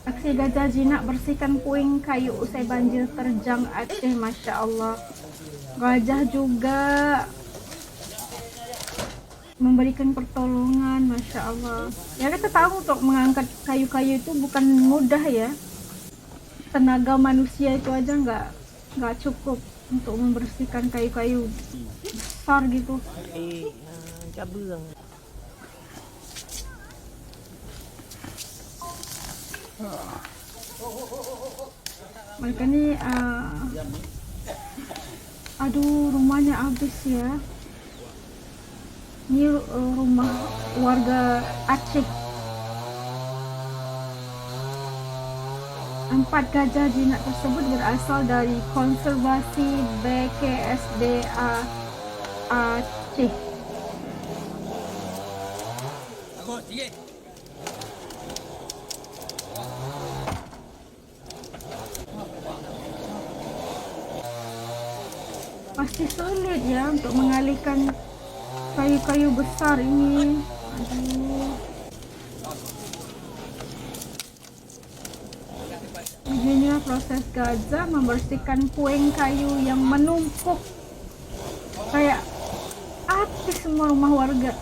Aksi Gajah Jinak bersihkan puing kayu usai banjir terjang Aceh, Masya Allah. Gajah juga memberikan pertolongan, Masya Allah. Ya kita tahu untuk mengangkat kayu-kayu itu bukan mudah ya. Tenaga manusia itu aja nggak cukup untuk membersihkan kayu-kayu besar gitu. Mereka ini aduh, rumahnya habis ya. Ini rumah warga Aceh. 4 gajah jinak tersebut berasal dari konservasi BKSDA Aceh. Pasti sulit ya untuk mengalihkan kayu-kayu besar ini. Aduh. Beginilah proses gajah membersihkan puing kayu yang menumpuk kayak api semua rumah warga.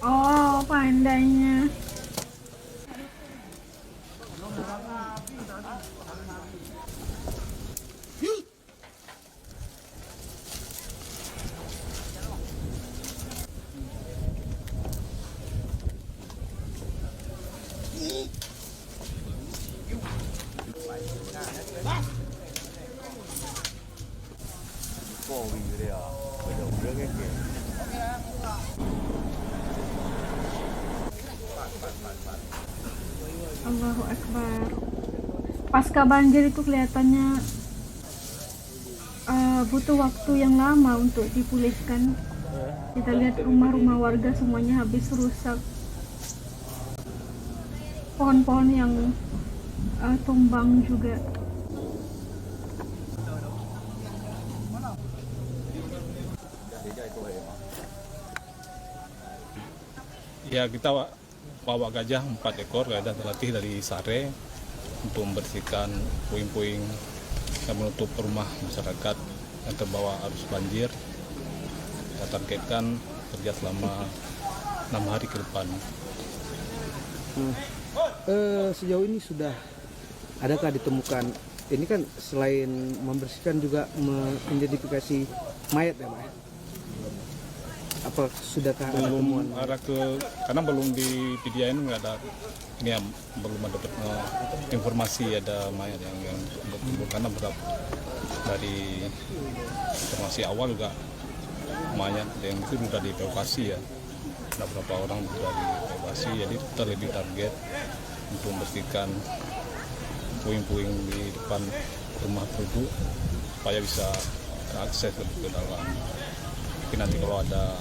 Oh, pandainya. Allahu Akbar. Pasca banjir itu kelihatannya butuh waktu yang lama untuk dipulihkan. Kita lihat rumah-rumah warga semuanya habis rusak. Pohon-pohon yang tumbang juga. Ya, kita bawa gajah 4 ekor, gajah terlatih dari Sare untuk membersihkan puing-puing yang menutup rumah masyarakat yang terbawa arus banjir. Kita targetkan kerja selama 6 hari ke depan. Sejauh ini sudah adakah ditemukan, ini kan selain membersihkan juga mengidentifikasi mayat ya Pak? Apa sudahkah ada temuan? Karena belum di PDIN nggak ada, ini ya, belum ada informasi ada mayat yang betul, karena dari informasi awal juga mayat yang itu sudah dievakuasi ya, ada beberapa orang sudah dievakuasi, jadi kita lebih target untuk membersihkan puing-puing di depan rumah penduduk supaya bisa akses ke dalam. Mungkin nanti kalau ada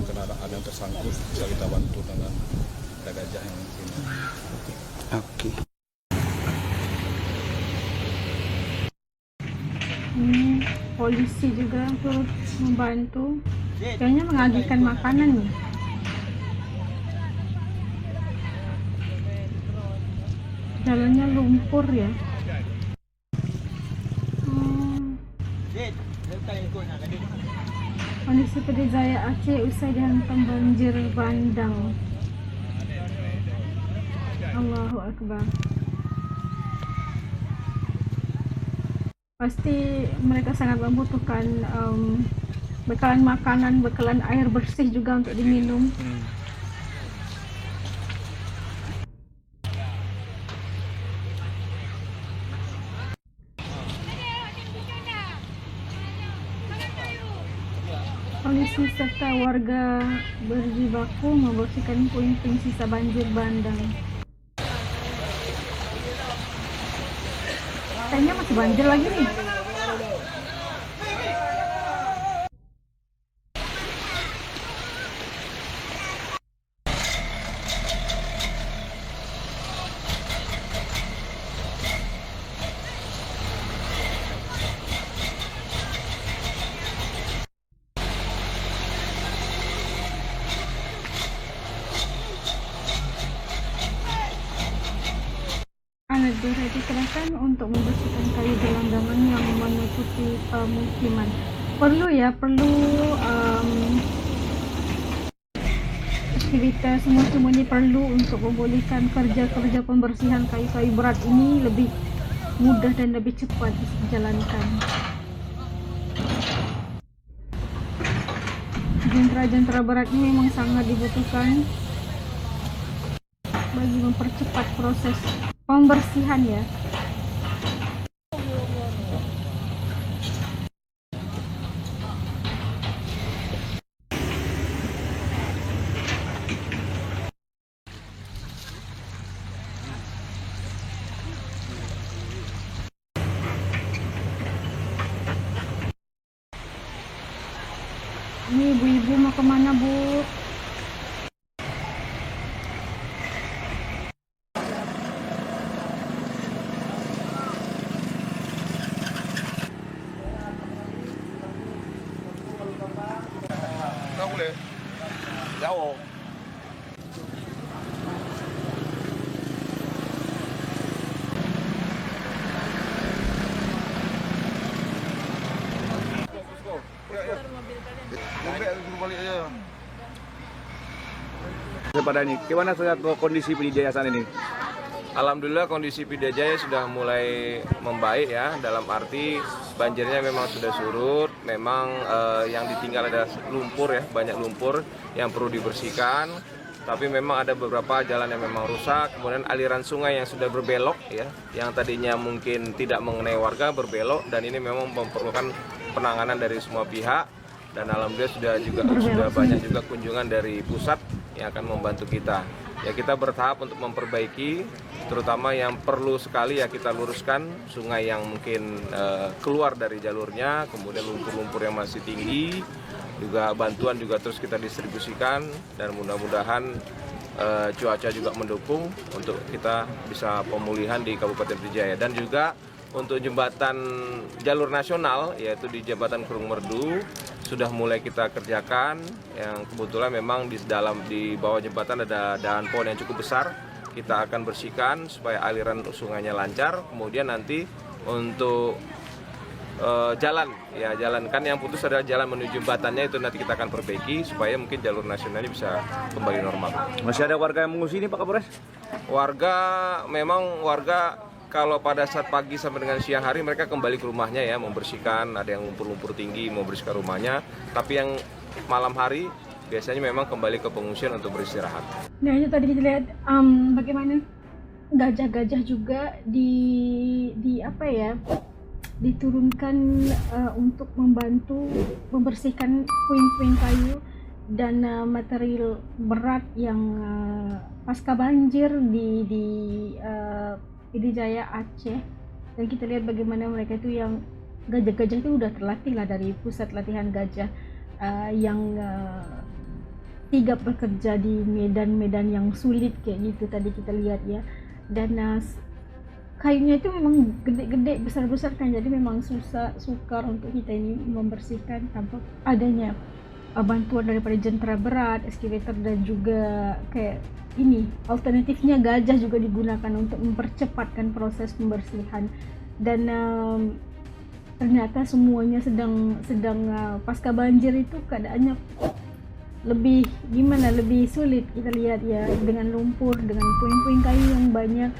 kendaraan yang tersangkut bisa kita bantu dengan ada gajah yang di sini. Oke. Polisi juga turut membantu. Kayaknya mengagihkan makanan nih. Jalannya lumpur ya. Kondisi Pedijaya Aceh usai dihantam banjir bandang. Allahu Akbar. Pasti mereka sangat membutuhkan bekalan makanan, bekalan air bersih juga untuk diminum. Polisi serta warga berjibaku membersihkan puing-puing sisa banjir bandang. Kayaknya masih banjir lagi nih. mana desa dikerahkan untuk membersihkan kayu gelanggangan yang menutupi pemukiman. Perlu aktivitas semuanya perlu untuk membolehkan kerja-kerja pembersihan kayu-kayu berat ini lebih mudah dan lebih cepat dijalankan. Jentera-jentera berat ini memang sangat dibutuhkan bagi mempercepat proses pembersihan ya. Ini ibu-ibu mau kemana, Bu? Nggak boleh. Jauh. Balik aja. Pada ini, gimana saat kondisi Pidijaya saat ini? Alhamdulillah kondisi Pidijaya sudah mulai membaik ya, dalam arti banjirnya memang sudah surut, memang yang ditinggal ada lumpur ya, banyak lumpur yang perlu dibersihkan, tapi memang ada beberapa jalan yang memang rusak, kemudian aliran sungai yang sudah berbelok ya, yang tadinya mungkin tidak mengenai warga berbelok, dan ini memang memerlukan penanganan dari semua pihak. Dan alhamdulillah sudah banyak juga kunjungan dari pusat yang akan membantu kita. Ya kita bertahap untuk memperbaiki, terutama yang perlu sekali ya kita luruskan sungai yang mungkin keluar dari jalurnya, kemudian lumpur-lumpur yang masih tinggi, juga bantuan juga terus kita distribusikan, dan mudah-mudahan cuaca juga mendukung untuk kita bisa pemulihan di Kabupaten Pidijaya. Dan juga untuk jembatan jalur nasional, yaitu di Jembatan Kurung Merdu, sudah mulai kita kerjakan, yang kebetulan memang di bawah jembatan ada dahan pohon yang cukup besar. Kita akan bersihkan supaya aliran sungainya lancar. Kemudian nanti untuk jalan kan yang putus adalah jalan menuju jembatannya, itu nanti kita akan perbaiki supaya mungkin jalur nasionalnya bisa kembali normal. Masih ada warga yang mengungsi ini Pak Kapolres? Warga kalau pada saat pagi sampai dengan siang hari mereka kembali ke rumahnya ya, membersihkan, ada yang lumpur-lumpur tinggi membersihkan rumahnya, tapi yang malam hari biasanya memang kembali ke pengungsian untuk beristirahat. Nah itu tadi kita lihat bagaimana gajah-gajah juga diturunkan untuk membantu membersihkan puing-puing kayu dan material berat yang pasca banjir di Pidijaya Aceh. Dan kita lihat bagaimana mereka itu yang gajah-gajah itu udah terlatih lah dari pusat latihan gajah yang sigap bekerja di medan-medan yang sulit kayak gitu tadi kita lihat ya. Dan kayunya itu memang gede-gede, besar-besar kan, jadi memang sukar untuk kita ini membersihkan tanpa adanya bantuan daripada jentera berat, eskavator, dan juga kayak ini alternatifnya gajah juga digunakan untuk mempercepatkan proses pembersihan. Dan ternyata semuanya sedang pasca banjir itu keadaannya lebih sulit kita lihat ya, dengan lumpur, dengan puing-puing kayu yang banyak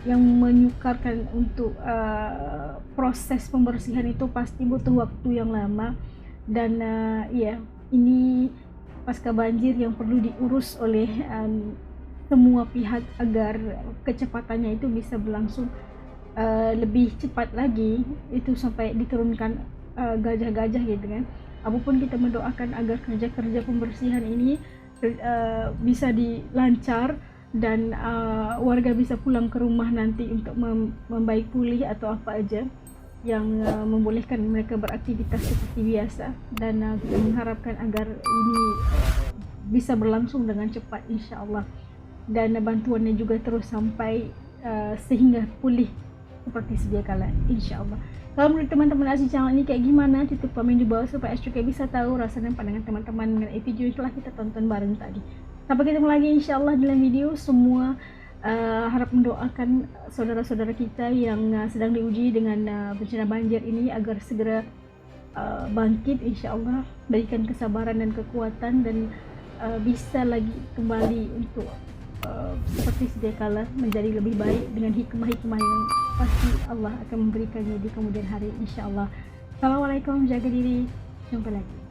yang menyukarkan untuk proses pembersihan itu pasti butuh waktu yang lama. Dan ini pasca banjir yang perlu diurus oleh semua pihak agar kecepatannya itu bisa berlangsung lebih cepat lagi, itu sampai diturunkan gajah-gajah gitu kan. Apapun kita mendoakan agar kerja-kerja pembersihan ini bisa dilancar dan warga bisa pulang ke rumah nanti untuk membaik pulih atau apa aja yang membolehkan mereka beraktivitas seperti biasa. Dan kita mengharapkan agar ini bisa berlangsung dengan cepat insya-Allah, dan bantuannya juga terus sampai sehingga pulih seperti sedia kala insya-Allah. Kalau menurut teman-teman asli channel ini kayak gimana, tutup komen di bawah supaya juga bisa tahu rasa dan pandangan teman-teman mengenai video yang telah kita tonton bareng tadi. Sampai ketemu lagi insya-Allah dalam video semua harap mendoakan saudara-saudara kita yang sedang diuji dengan bencana banjir ini agar segera bangkit, insya-Allah, berikan kesabaran dan kekuatan dan bisa lagi kembali untuk seperti sedia kala menjadi lebih baik dengan hikmah-hikmah yang pasti Allah akan memberikannya di kemudian hari, insya-Allah. Assalamualaikum, jaga diri, jumpa lagi.